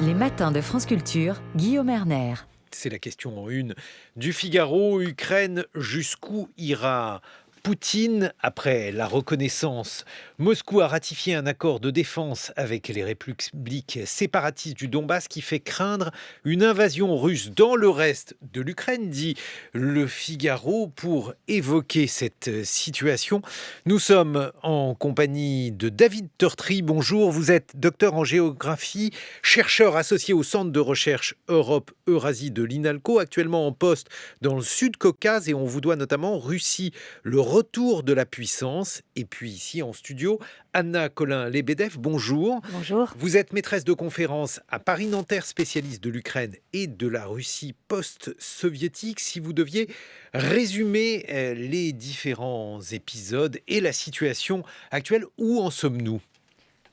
Les matins de France Culture, Guillaume Erner. C'est la question en une du Figaro. Ukraine, jusqu'où ira Poutine après la reconnaissance? Moscou a ratifié un accord de défense avec les républiques séparatistes du Donbass qui fait craindre une invasion russe dans le reste de l'Ukraine, dit le Figaro. Pour évoquer cette situation, nous sommes en compagnie de David Tertry. Bonjour, vous êtes docteur en géographie, chercheur associé au Centre de recherche Europe-Eurasie de l'INALCO, actuellement en poste dans le Sud-Caucase, et on vous doit notamment Russie, le retour de la puissance. Et puis ici en studio, Anna Colin-Lebedev, bonjour. Bonjour. Vous êtes maîtresse de conférence à Paris-Nanterre, spécialiste de l'Ukraine et de la Russie post-soviétique. Si vous deviez résumer les différents épisodes et la situation actuelle, où en sommes-nous ?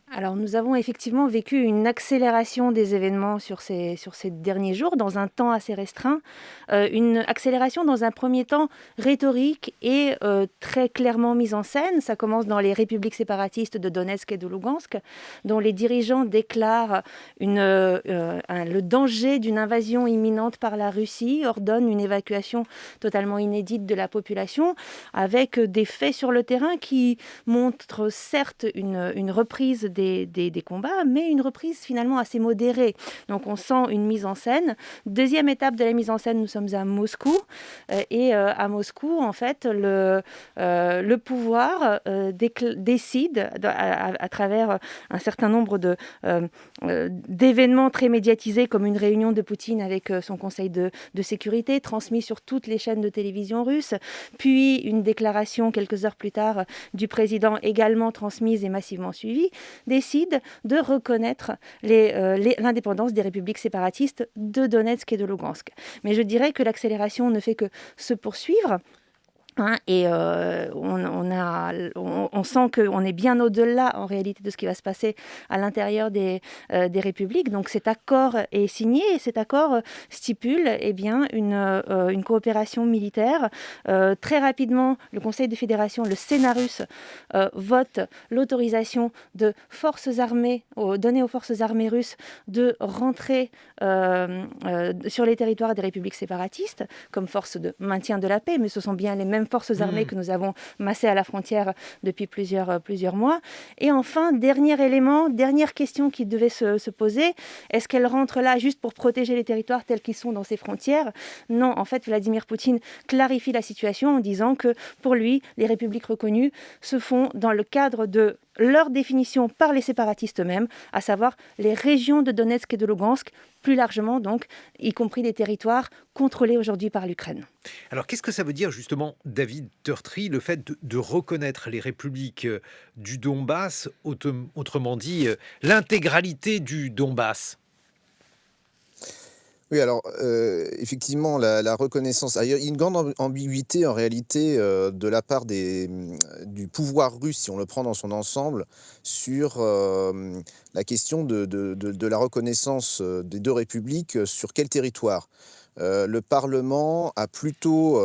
Alors nous avons effectivement vécu une accélération des événements sur ces derniers jours, dans un temps assez restreint. Une accélération dans un premier temps rhétorique et très clairement mise en scène. Ça commence dans les républiques séparatistes de Donetsk et de Lugansk, dont les dirigeants déclarent le danger d'une invasion imminente par la Russie, ordonnent une évacuation totalement inédite de la population, avec des faits sur le terrain qui montrent certes une reprise des combats, mais une reprise finalement assez modérée. Donc on sent une mise en scène. Deuxième étape de la mise en scène, nous sommes à Moscou. Et à Moscou, en fait, le pouvoir décide, à travers un certain nombre d'événements très médiatisés, comme une réunion de Poutine avec son conseil de sécurité, transmis sur toutes les chaînes de télévision russes, puis une déclaration quelques heures plus tard du président, également transmise et massivement suivie, décide de reconnaître l'indépendance des républiques séparatistes de Donetsk et de Lugansk. Mais je dirais que l'accélération ne fait que se poursuivre. Et on sent qu'on est bien au-delà en réalité de ce qui va se passer à l'intérieur des républiques. Donc cet accord est signé et cet accord stipule une coopération militaire. Très rapidement, le Conseil de fédération, le Sénat russe, vote l'autorisation de forces armées, donner aux forces armées russes de rentrer sur les territoires des républiques séparatistes comme force de maintien de la paix, mais ce sont bien les mêmes forces armées que nous avons massées à la frontière depuis plusieurs mois. Et enfin, dernier élément, dernière question qui devait se poser, est-ce qu'elle rentre là juste pour protéger les territoires tels qu'ils sont dans ces frontières ? Non, en fait, Vladimir Poutine clarifie la situation en disant que pour lui, les républiques reconnues se font dans le cadre de leur définition par les séparatistes eux-mêmes, à savoir les régions de Donetsk et de Lugansk, plus largement donc, y compris des territoires contrôlés aujourd'hui par l'Ukraine. Alors qu'est-ce que ça veut dire justement, David Tertry, le fait de reconnaître les républiques du Donbass, autrement dit l'intégralité du Donbass ? Oui, alors effectivement, la reconnaissance. Il y a une grande ambiguïté en réalité de la part du pouvoir russe, si on le prend dans son ensemble, sur la question de la reconnaissance des deux républiques sur quel territoire. Le Parlement a plutôt,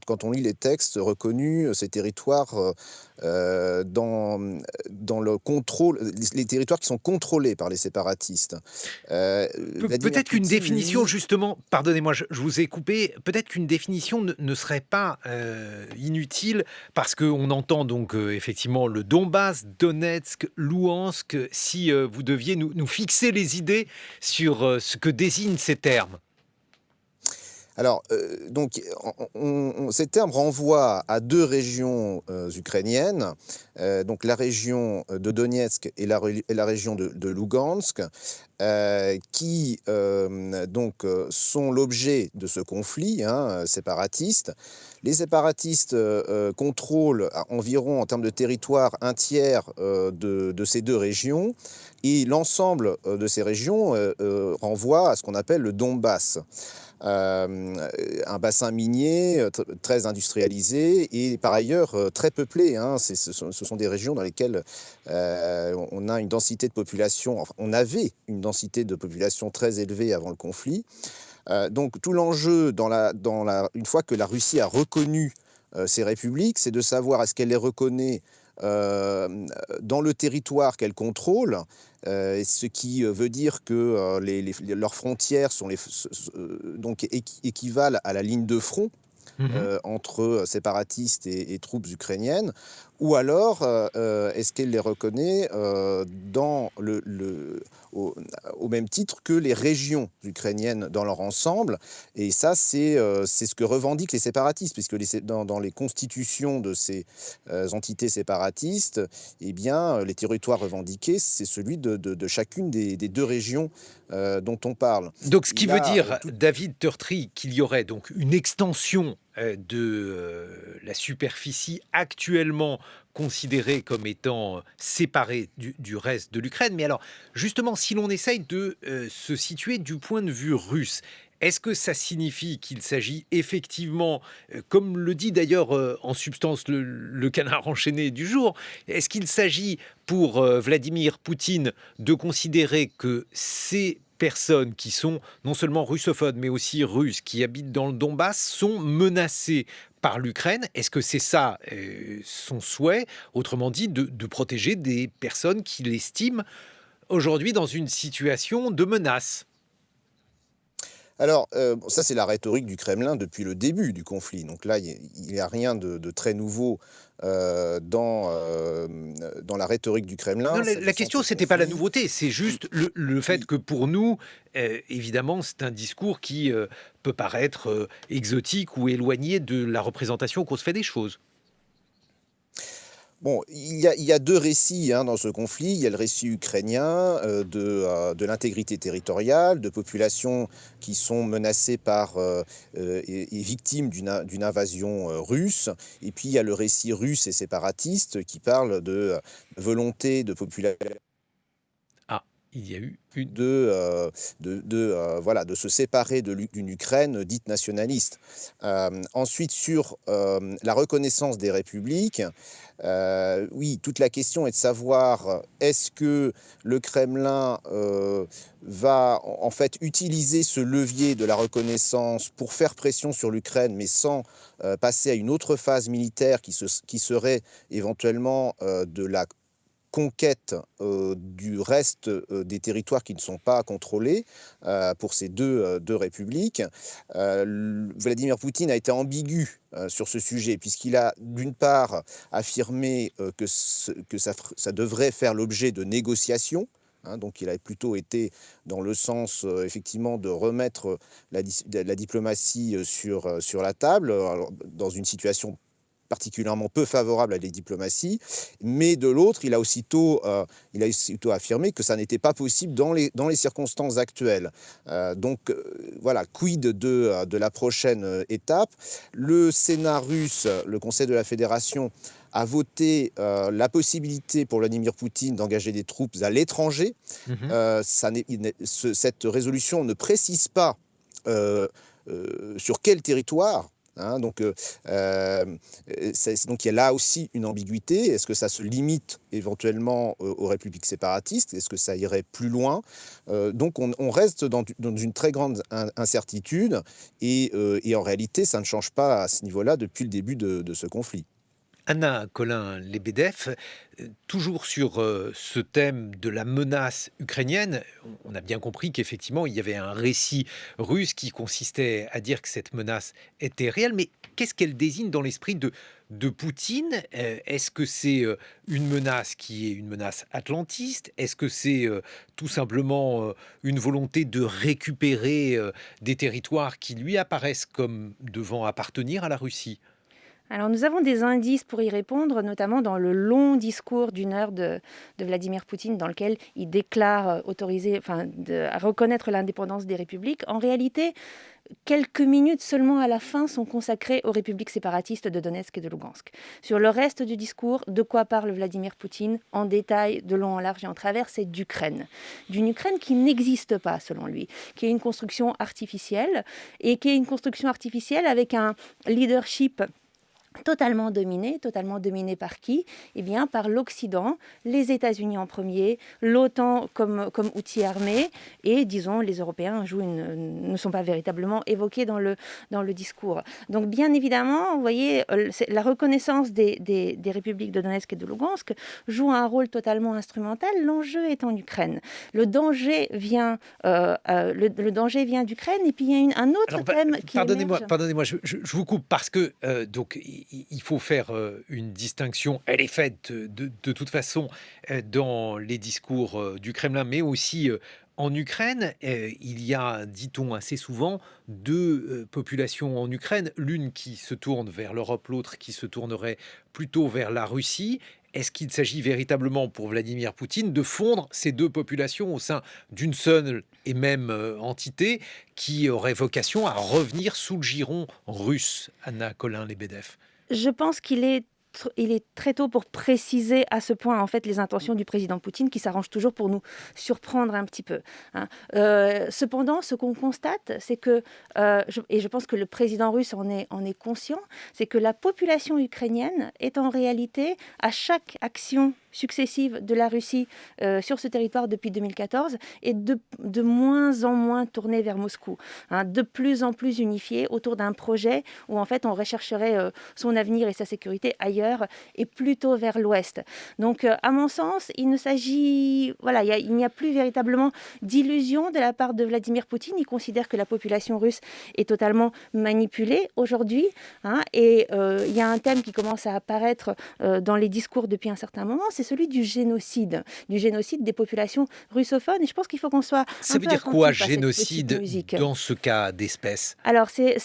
quand on lit les textes, reconnu ces territoires dans le contrôle, les territoires qui sont contrôlés par les séparatistes. Peut-être qu'une définition, justement, pardonnez-moi, je vous ai coupé, peut-être qu'une définition ne serait pas inutile, parce qu'on entend donc effectivement le Donbass, Donetsk, Louhansk, si vous deviez nous fixer les idées sur ce que désignent ces termes. Alors, ces termes renvoient à deux régions ukrainiennes, donc la région de Donetsk et la région de Lugansk, qui sont l'objet de ce conflit séparatiste. Les séparatistes contrôlent environ, en termes de territoire, un tiers de ces deux régions, et l'ensemble de ces régions renvoie à ce qu'on appelle le Donbass. Un bassin minier très industrialisé et par ailleurs très peuplé. Ce sont des régions dans lesquelles on a une densité de population, enfin, on avait une densité de population très élevée avant le conflit. Donc tout l'enjeu, une fois que la Russie a reconnu ces républiques, c'est de savoir est-ce qu'elle les reconnaît dans le territoire qu'elle contrôle, ce qui veut dire que leurs frontières donc équivalent à la ligne de front entre séparatistes et troupes ukrainiennes, ou alors est-ce qu'elle les reconnaît au même titre que les régions ukrainiennes dans leur ensemble? Et ça, c'est ce que revendiquent les séparatistes, puisque dans les constitutions de ces entités séparatistes, eh bien, les territoires revendiqués, c'est celui de chacune des deux régions dont on parle. Donc, ce qui Là, veut dire, David Turtry, qu'il y aurait donc une extension de la superficie actuellement considérée comme étant séparée du reste de l'Ukraine. Mais alors, justement, si l'on essaye de se situer du point de vue russe, est-ce que ça signifie qu'il s'agit effectivement, comme le dit d'ailleurs en substance le canard enchaîné du jour, est-ce qu'il s'agit pour Vladimir Poutine de considérer que ces personnes qui sont non seulement russophones mais aussi russes, qui habitent dans le Donbass, sont menacées par l'Ukraine? Est-ce que c'est ça son souhait, autrement dit, de protéger des personnes qu'il estime aujourd'hui dans une situation de menace? Alors, ça, c'est la rhétorique du Kremlin depuis le début du conflit. Donc là, il n'y a rien de très nouveau dans la rhétorique du Kremlin. Non, la question, c'était pas la nouveauté, c'est juste le fait que pour nous, évidemment, c'est un discours qui peut paraître exotique ou éloigné de la représentation qu'on se fait des choses. Bon, il y a deux récits dans ce conflit. Il y a le récit ukrainien de l'intégrité territoriale, de populations qui sont menacées par et victimes d'une invasion russe. Et puis il y a le récit russe et séparatiste qui parle de volonté de population. Il y a eu de se séparer d'une Ukraine dite nationaliste. Ensuite, sur la reconnaissance des républiques, oui, toute la question est de savoir est-ce que le Kremlin va en fait utiliser ce levier de la reconnaissance pour faire pression sur l'Ukraine, mais sans passer à une autre phase militaire qui serait éventuellement de la conquête du reste des territoires qui ne sont pas contrôlés pour ces deux républiques. Vladimir Poutine a été ambigu sur ce sujet, puisqu'il a d'une part affirmé que ça devrait faire l'objet de négociations. Donc il a plutôt été dans le sens effectivement de remettre la diplomatie sur la table, dans une situation particulièrement peu favorable à la diplomatie, mais de l'autre, il a aussitôt affirmé que ça n'était pas possible dans les circonstances actuelles. Voilà, quid de la prochaine étape? Le Sénat russe, le Conseil de la Fédération, a voté la possibilité pour Vladimir Poutine d'engager des troupes à l'étranger. Cette résolution ne précise pas sur quel territoire. Donc il y a là aussi une ambiguïté. Est-ce que ça se limite éventuellement aux républiques séparatistes? Est-ce que ça irait plus loin? Donc on reste dans une très grande incertitude et en réalité ça ne change pas à ce niveau-là depuis le début de ce conflit. Anna Colin-Lebedev, toujours sur ce thème de la menace ukrainienne, on a bien compris qu'effectivement il y avait un récit russe qui consistait à dire que cette menace était réelle, mais qu'est-ce qu'elle désigne dans l'esprit de Poutine? Est-ce que c'est une menace qui est une menace atlantiste? Est-ce que c'est tout simplement une volonté de récupérer des territoires qui lui apparaissent comme devant appartenir à la Russie? Alors nous avons des indices pour y répondre, notamment dans le long discours d'une heure de Vladimir Poutine, dans lequel il déclare à reconnaître l'indépendance des républiques. En réalité, quelques minutes seulement à la fin sont consacrées aux républiques séparatistes de Donetsk et de Lugansk. Sur le reste du discours, de quoi parle Vladimir Poutine en détail, de long en large et en travers, c'est d'Ukraine. D'une Ukraine qui n'existe pas, selon lui, qui est une construction artificielle, et qui est une construction artificielle avec un leadership totalement dominé par qui? Eh bien, par l'Occident, les États-Unis en premier, l'OTAN comme outil armé, et disons, les Européens ne sont pas véritablement évoqués dans le discours. Donc, bien évidemment, vous voyez, la reconnaissance des républiques de Donetsk et de Lugansk joue un rôle totalement instrumental. L'enjeu est en Ukraine. Le danger vient d'Ukraine, et puis il y a un autre Alors, thème qui émerge. pardonnez-moi, je vous coupe parce que donc il faut faire une distinction. Elle est faite de toute façon dans les discours du Kremlin, mais aussi en Ukraine. Il y a, dit-on assez souvent, deux populations en Ukraine, l'une qui se tourne vers l'Europe, l'autre qui se tournerait plutôt vers la Russie. Est-ce qu'il s'agit véritablement pour Vladimir Poutine de fondre ces deux populations au sein d'une seule et même entité qui aurait vocation à revenir sous le giron russe, Anna Colin-Lebedev? Je pense il est très tôt pour préciser à ce point en fait les intentions du président Poutine, qui s'arrange toujours pour nous surprendre un petit peu, hein. Cependant, ce qu'on constate, c'est que, et je pense que le président russe en est conscient, c'est que la population ukrainienne est en réalité, à chaque action successive de la Russie sur ce territoire depuis 2014, est de moins en moins tournée vers Moscou, hein, de plus en plus unifiée autour d'un projet où en fait on rechercherait son avenir et sa sécurité ailleurs, et plutôt vers l'ouest. Donc à mon sens, il n'y a plus véritablement d'illusion de la part de Vladimir Poutine. Il considère que la population russe est totalement manipulée aujourd'hui, hein, et il y a un thème qui commence à apparaître dans les discours depuis un certain moment, c'est celui du génocide des populations russophones, et je pense qu'il faut qu'on soit Ça veut dire quoi, génocide, dans ce cas d'espèce? Alors, c'est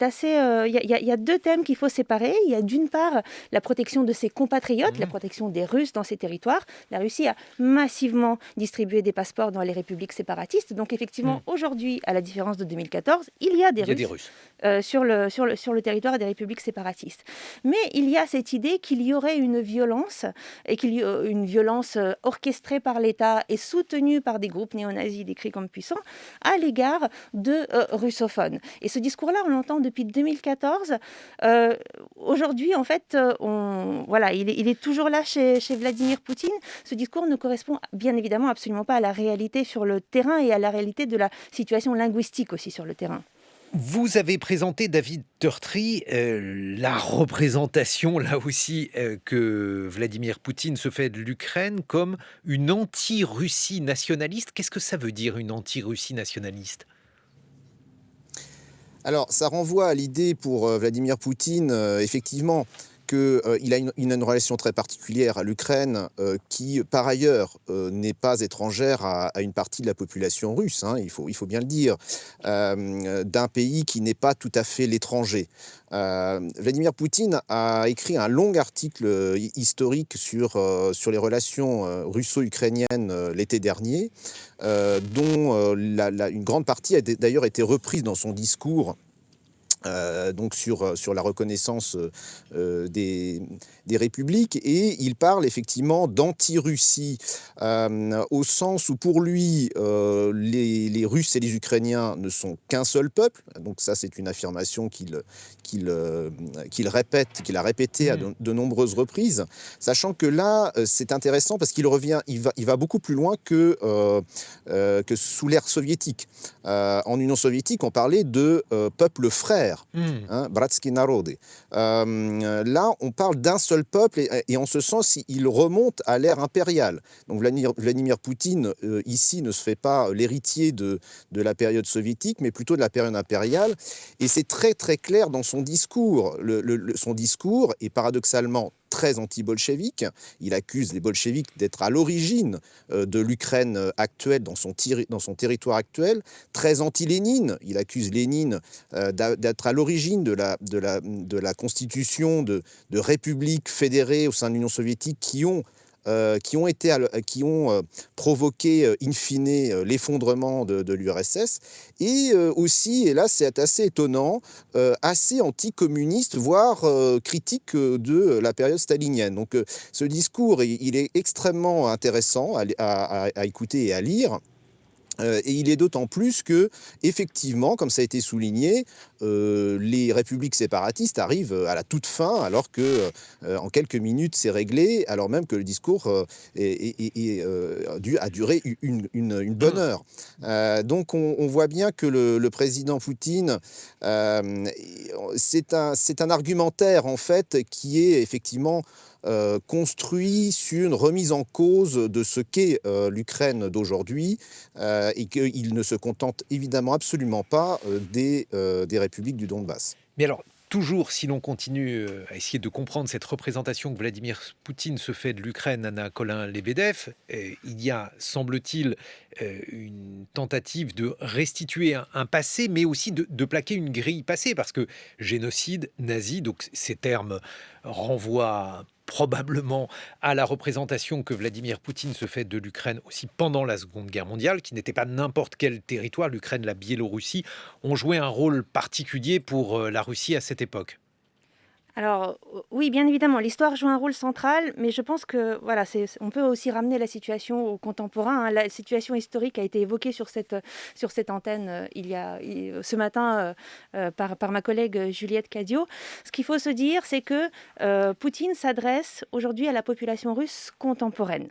assez... Il y a deux thèmes qu'il faut séparer. Il y a d'une part la protection de ses compatriotes, la protection des Russes dans ces territoires. La Russie a massivement distribué des passeports dans les républiques séparatistes. Donc, effectivement, aujourd'hui, à la différence de 2014, il y a des Russes sur le territoire des républiques séparatistes. Mais il y a cette idée qu'il y aurait une violence, et une violence orchestrée par l'État et soutenue par des groupes néo-nazis décrits comme puissants à l'égard de russophones. Et ce discours-là, on l'entend depuis 2014. Aujourd'hui, en fait, il est toujours là chez Vladimir Poutine. Ce discours ne correspond bien évidemment absolument pas à la réalité sur le terrain et à la réalité de la situation linguistique aussi sur le terrain. Vous avez présenté, David Turtry, la représentation, là aussi, que Vladimir Poutine se fait de l'Ukraine comme une anti-Russie nationaliste. Qu'est-ce que ça veut dire, une anti-Russie nationaliste ? Alors, ça renvoie à l'idée pour Vladimir Poutine, effectivement, qu'il a une relation très particulière à l'Ukraine, qui, par ailleurs, n'est pas étrangère à une partie de la population russe, hein, il faut bien le dire, d'un pays qui n'est pas tout à fait l'étranger. Vladimir Poutine a écrit un long article historique sur les relations russo-ukrainiennes l'été dernier, dont une grande partie a d'ailleurs été reprise dans son discours. Donc sur la reconnaissance des républiques, et il parle effectivement d'anti-Russie au sens où pour lui les Russes et les Ukrainiens ne sont qu'un seul peuple. Donc ça, c'est une affirmation qu'il a répétée à de nombreuses reprises, sachant que là c'est intéressant parce qu'il va beaucoup plus loin que sous l'ère soviétique. En Union soviétique, on parlait de peuple frère. Bratski narody. Là, on parle d'un seul peuple, et en ce sens, il remonte à l'ère impériale. Donc Vladimir Poutine, ici, ne se fait pas l'héritier de la période soviétique, mais plutôt de la période impériale. Et c'est très, très clair dans son discours. Son discours est paradoxalement très anti-bolchevique. Il accuse les bolcheviks d'être à l'origine de l'Ukraine actuelle, dans son territoire actuel. Très anti-Lénine. Il accuse Lénine d'être à l'origine de la constitution de républiques fédérées au sein de l'Union soviétique qui ont provoqué in fine l'effondrement de l'URSS, et aussi, et là c'est assez étonnant, assez anticommuniste, voire critique de la période stalinienne. Donc ce discours, il est extrêmement intéressant à écouter et à lire. Et il est d'autant plus que, effectivement, comme ça a été souligné, les républiques séparatistes arrivent à la toute fin, alors que en quelques minutes c'est réglé, alors même que le discours a duré une bonne heure. Donc on voit bien que le président Poutine, c'est un argumentaire en fait qui est effectivement construit sur une remise en cause de ce qu'est l'Ukraine d'aujourd'hui, et qu'il ne se contente évidemment absolument pas des républiques du Donbass. Mais alors, toujours, si l'on continue à essayer de comprendre cette représentation que Vladimir Poutine se fait de l'Ukraine, Anna Colin-Lebedev, il y a, semble-t-il, une tentative de restituer un passé, mais aussi de plaquer une grille passée, parce que génocide, nazi, donc ces termes renvoient probablement à la représentation que Vladimir Poutine se fait de l'Ukraine aussi pendant la Seconde Guerre mondiale, qui n'était pas n'importe quel territoire. L'Ukraine, la Biélorussie ont joué un rôle particulier pour la Russie à cette époque. Alors, oui, bien évidemment, l'histoire joue un rôle central, mais je pense que voilà, on peut aussi ramener la situation au contemporain, hein. La situation historique a été évoquée sur cette antenne ce matin par ma collègue Juliette Cadio. Ce qu'il faut se dire, c'est que Poutine s'adresse aujourd'hui à la population russe contemporaine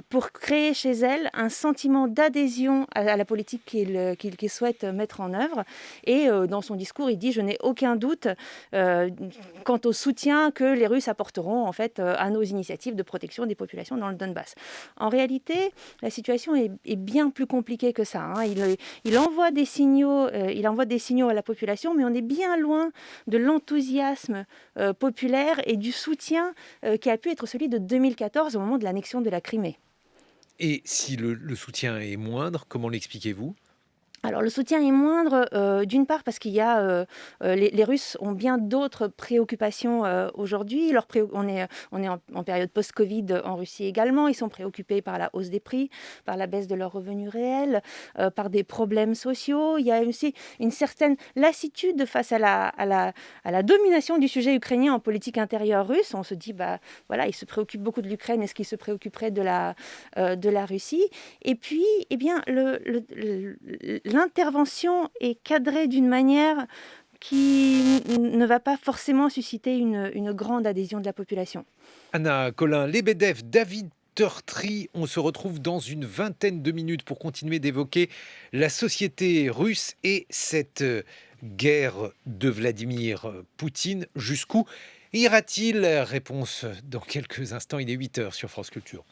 pour créer chez elle un sentiment d'adhésion à la politique qu'il souhaite mettre en œuvre. Et dans son discours, il dit « Je n'ai aucun doute quant au soutien que les Russes apporteront en fait, à nos initiatives de protection des populations dans le Donbass ». En réalité, la situation est bien plus compliquée que ça, hein. Il envoie des signaux à la population, mais on est bien loin de l'enthousiasme populaire et du soutien qui a pu être celui de 2014 au moment de l'annexion de la Crimée. Et si le soutien est moindre, comment l'expliquez-vous ? Alors le soutien est moindre, d'une part parce qu'il y a, les Russes ont bien d'autres préoccupations aujourd'hui. On est en période post-Covid en Russie également. Ils sont préoccupés par la hausse des prix, par la baisse de leurs revenus réels, par des problèmes sociaux. Il y a aussi une certaine lassitude face à la domination du sujet ukrainien en politique intérieure russe. On se dit, voilà, ils se préoccupent beaucoup de l'Ukraine. Est-ce qu'ils se préoccuperaient de la Russie ? Et puis, eh bien, l'intervention est cadrée d'une manière qui ne va pas forcément susciter une grande adhésion de la population. Anna Colin-Lebedev, David Tertri, on se retrouve dans une vingtaine de minutes pour continuer d'évoquer la société russe et cette guerre de Vladimir Poutine. Jusqu'où ira-t-il ? Réponse dans quelques instants, il est 8h sur France Culture.